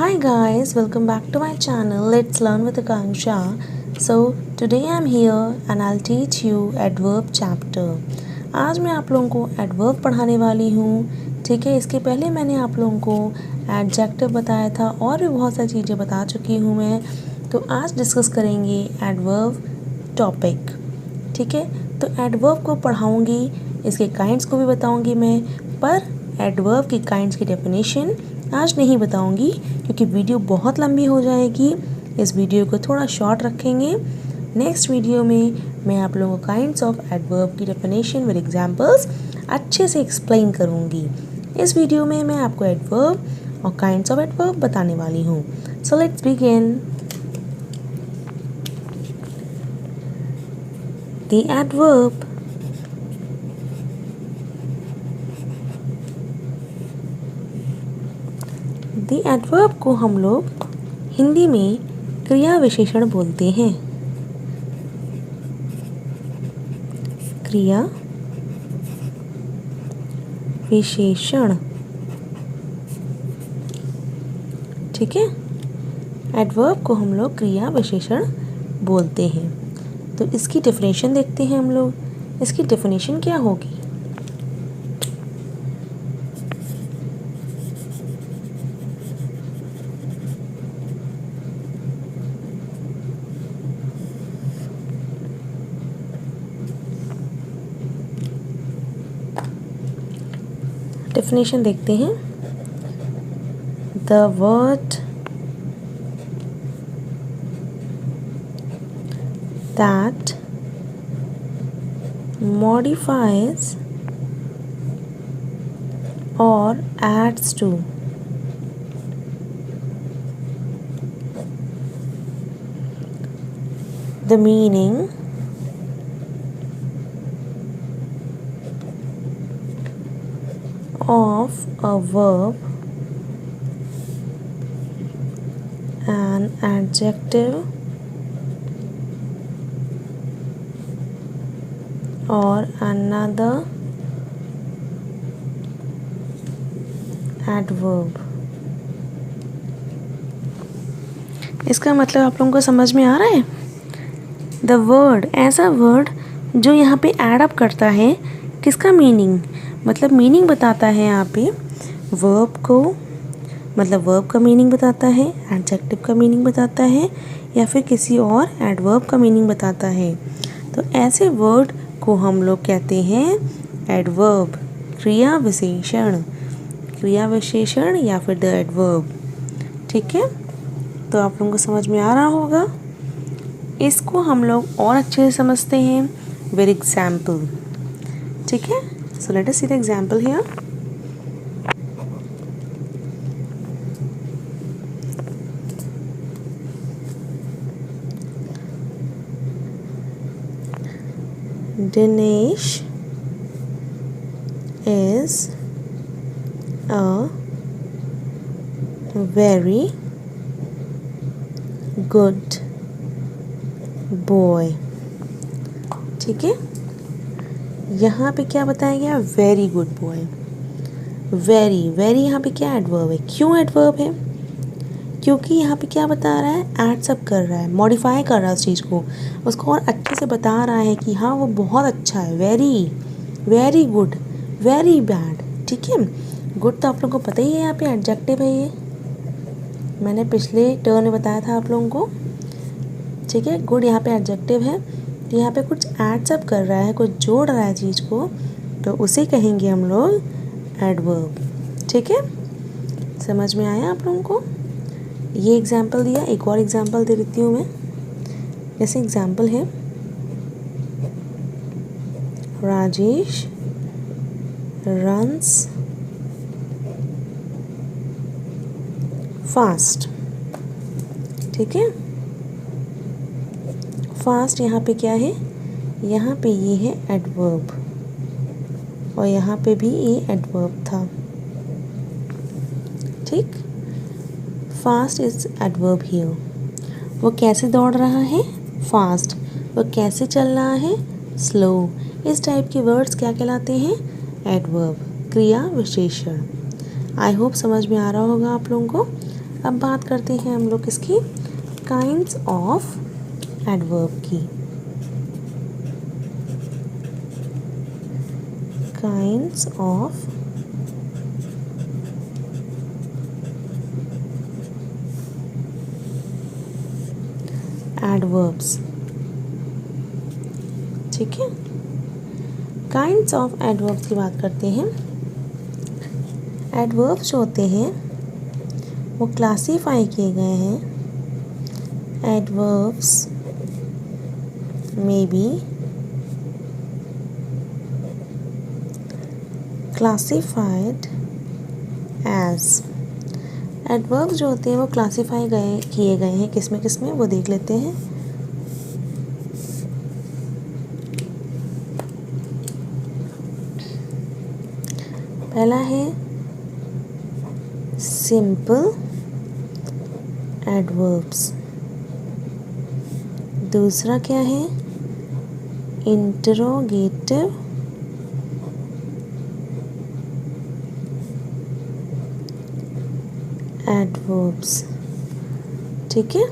Hi guys, welcome back to my channel. Let's learn with Akanksha. So today I'm here and I'll teach you adverb chapter. आज मैं आप लोगों को adverb पढ़ाने वाली हूँ. ठीक है, इसके पहले मैंने आप लोगों को adjective बताया था और भी बहुत सारी चीज़ें बता चुकी हूँ मैं. तो आज डिस्कस करेंगे adverb टॉपिक. ठीक है, तो adverb को पढ़ाऊँगी, इसके काइंड्स को भी बताऊँगी मैं, पर एडवर्ब की काइंड्स की डेफिनेशन आज नहीं बताऊंगी क्योंकि वीडियो बहुत लंबी हो जाएगी. इस वीडियो को थोड़ा शॉर्ट रखेंगे. नेक्स्ट वीडियो में मैं आप लोगों को काइंड्स ऑफ एडवर्ब की डेफिनेशन विद एग्जांपल्स अच्छे से एक्सप्लेन करूंगी. इस वीडियो में मैं आपको एडवर्ब और काइंड्स ऑफ एडवर्ब बताने वाली हूँ. So let's begin. The adverb the adverb को हम लोग हिंदी में क्रिया विशेषण बोलते हैं. क्रिया विशेषण. ठीक है, एडवर्ब को हम लोग क्रिया विशेषण बोलते हैं. तो इसकी डेफिनेशन देखते हैं हम लोग. इसकी डेफिनेशन क्या होगी? डेफिनेशन देखते हैं. The word that modifies or adds to the meaning of a verb, an adjective or another adverb. इसका मतलब आप लोगों को समझ में आ रहा है? द वर्ड, ऐसा वर्ड जो यहाँ पे एड अप करता है. किसका मीनिंग? मतलब मीनिंग बताता है यहाँ पे वर्ब को, मतलब वर्ब का मीनिंग बताता है, एडजेक्टिव का मीनिंग बताता है, या फिर किसी और एडवर्ब का मीनिंग बताता है. तो ऐसे वर्ड को हम लोग कहते हैं एडवर्ब, क्रिया विशेषण. क्रिया विशेषण या फिर द एडवर्ब. ठीक है, तो आप लोगों को समझ में आ रहा होगा. इसको हम लोग और अच्छे से समझते हैं विद एग्जाम्पल. ठीक है, so let us see the example here. Dinesh is a very good boy. ठीक है, यहाँ पे क्या बताया गया? Very good boy. Very very यहाँ पे क्या एडवर्ब है? क्यों एडवर्ब है? क्योंकि यहाँ पे क्या बता रहा है? एड्स अप कर रहा है, मॉडिफाई कर रहा है उस चीज़ को, उसको और अच्छे से बता रहा है कि हाँ वो बहुत अच्छा है. Very very good, very bad. ठीक है, गुड तो आप लोगों को पता ही है, यहाँ पे एडजेक्टिव है. ये मैंने पिछले टर्न में बताया था आप लोगों को. ठीक है, गुड यहाँ पे एडजेक्टिव है, तो यहाँ पे कुछ एड्स अप कर रहा है, कुछ जोड़ रहा है चीज़ को, तो उसे कहेंगे हम लोग एडवर्ब. ठीक है, समझ में आया आप लोगों को? ये एग्जाम्पल दिया, एक और एग्जाम्पल दे देती हूँ मैं. जैसे एग्जाम्पल है, राजेश रन्स फास्ट. ठीक है, फास्ट यहाँ पे क्या है? यहाँ पे ये है एडवर्ब, और यहाँ पे भी ये एडवर्ब था. ठीक, फास्ट इज एडवर्ब हियर. वो कैसे दौड़ रहा है? फास्ट. वो कैसे चल रहा है? स्लो. इस टाइप के वर्ड्स क्या कहलाते हैं? एडवर्ब, क्रिया विशेषण. आई होप समझ में आ रहा होगा आप लोगों को. अब बात करते हैं हम लोग इसकी काइंड्स ऑफ एडवर्ब की। Kinds of adverbs. ठीक है, काइंड्स ऑफ एडवर्ब्स की बात करते हैं। एडवर्ब्स जो होते हैं वो क्लासीफाई किए गए हैं। एडवर्ब्स में बी क्लासिफाइड एज। एडवर्ब्स जो होते हैं वो क्लासीफाई किए गए हैं किस में वो देख लेते हैं। पहला है सिंपल एडवर्ब्स, दूसरा क्या है इंटरोगेटिव एडवर्ब्स। ठीक है,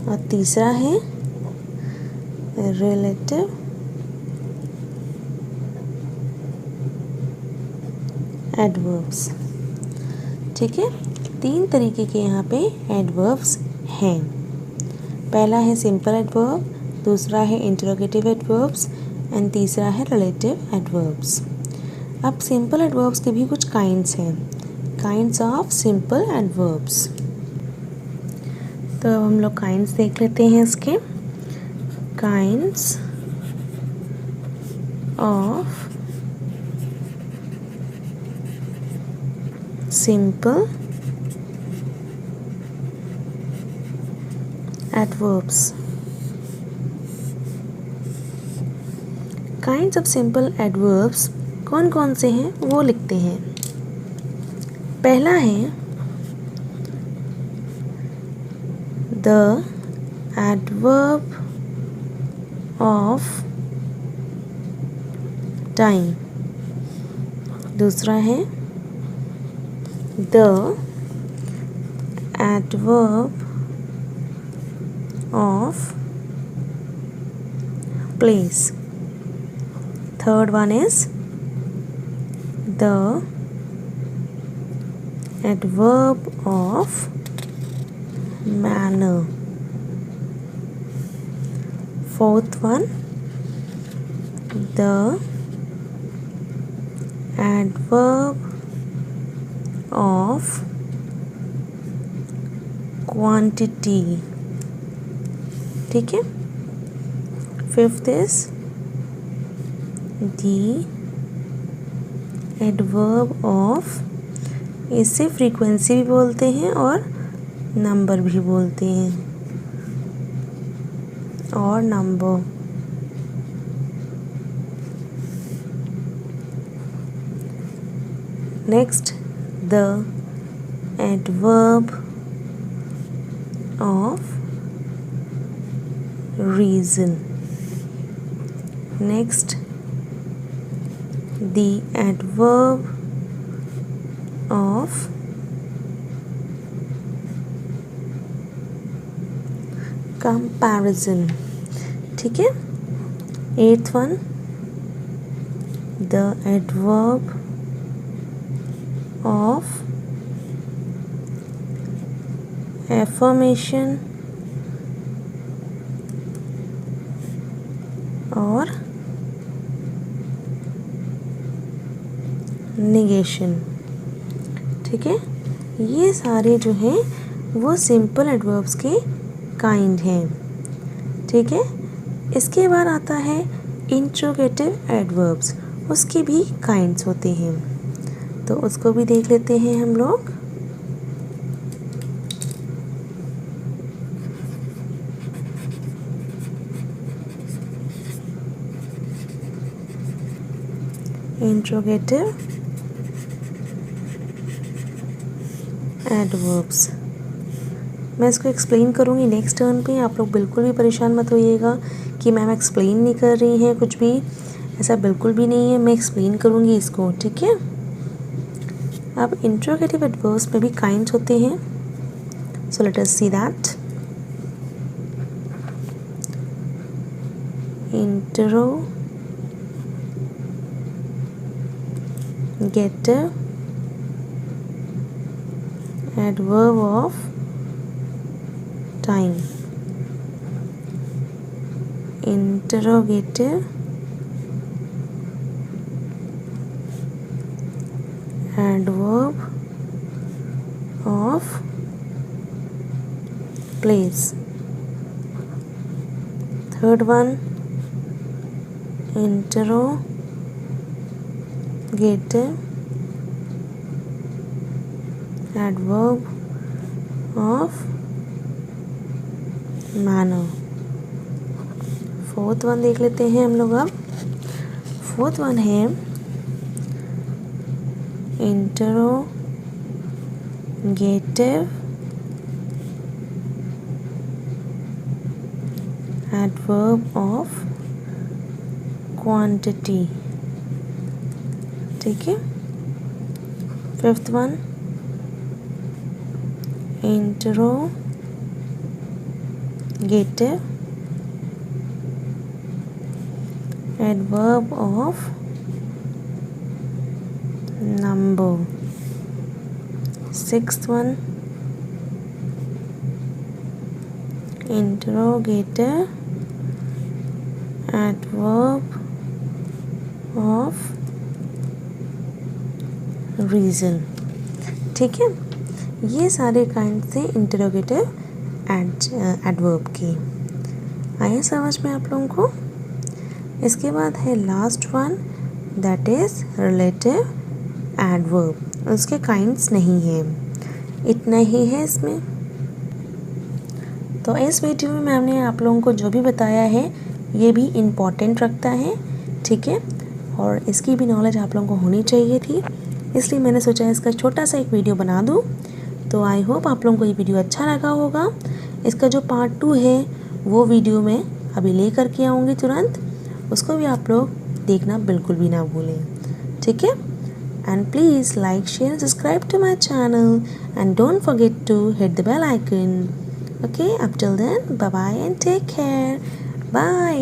और तीसरा है रिलेटिव एडवर्ब्स। ठीक है, 3 तरीके के यहाँ पे एडवर्ब्स हैं। पहला है सिंपल एडवर्ब, दूसरा है इंटरोगेटिव एडवर्ब्स एंड तीसरा है रिलेटिव एडवर्ब्स। अब सिंपल एडवर्ब्स के भी कुछ काइंड्स हैं। Kinds of simple adverbs. तो अब हम लोग काइंड्स देख लेते हैं इसके। Kinds of simple adverbs। Kinds of simple adverbs कौन कौन से हैं वो लिखते हैं। पहला है द एडवर्ब ऑफ टाइम, दूसरा है the adverb of place, third one is the adverb of manner, fourth one the adverb of quantity। ठीक है, fifth is the adverb of, इससे फ्रीक्वेंसी भी बोलते हैं और नंबर भी बोलते हैं, और number. Next the adverb of reason, next the adverb of comparison। ठीक है, eighth one the adverb of affirmation और negation। ठीक है, ये सारे जो हैं वो सिंपल एडवर्ब्स के काइंड हैं। ठीक है, इसके बाद आता है इंट्रोगेटिव एडवर्ब्स, उसके भी काइंड्स होते हैं, तो उसको भी देख लेते हैं हम लोग। इंट्रोगेटिव एडवर्ब्स, मैं इसको एक्सप्लेन करूँगी नेक्स्ट टर्न पे। आप लोग बिल्कुल भी परेशान मत होइएगा कि मैम एक्सप्लेन नहीं कर रही हैं कुछ भी, ऐसा बिल्कुल भी नहीं है, मैं एक्सप्लेन करूँगी इसको। ठीक है, अब इंट्रोगेटिव एडवर्ब्स में भी काइंड्स होते हैं, so let us see that. Interrogative adverb of time, interrogative adverb of place. Third one, interrogative adverb of manner. Fourth one देख लेते हैं हम लोग। अब फोर्थ वन है इंटरोगेटिव एडवर्ब ऑफ क्वांटिटी। ठीक है। Fifth one interrogative adverb of number. Sixth one, interrogative adverb of reason. ठीक है, ये सारे काइंड थे इंटरोगेटिव एडवर्ब की। आइए समझ में आप लोगों को। इसके बाद है last one, that is relative adverb. उसके काइंड्स नहीं है, इतना ही है इसमें। तो इस वीडियो में मैंने आप लोगों को जो भी बताया है ये भी इम्पॉर्टेंट रखता है, ठीक है, और इसकी भी नॉलेज आप लोगों को होनी चाहिए थी, इसलिए मैंने सोचा इसका छोटा सा एक वीडियो बना दूँ। तो आई होप आप लोगों को ये वीडियो अच्छा लगा होगा। इसका जो पार्ट 2 है वो वीडियो मैं अभी ले करके आऊँगी तुरंत, उसको भी आप लोग देखना बिल्कुल भी ना भूलें, ठीक है। And please like share subscribe to my channel and don't forget to hit the bell icon. Okay, up till then bye bye and take care, bye.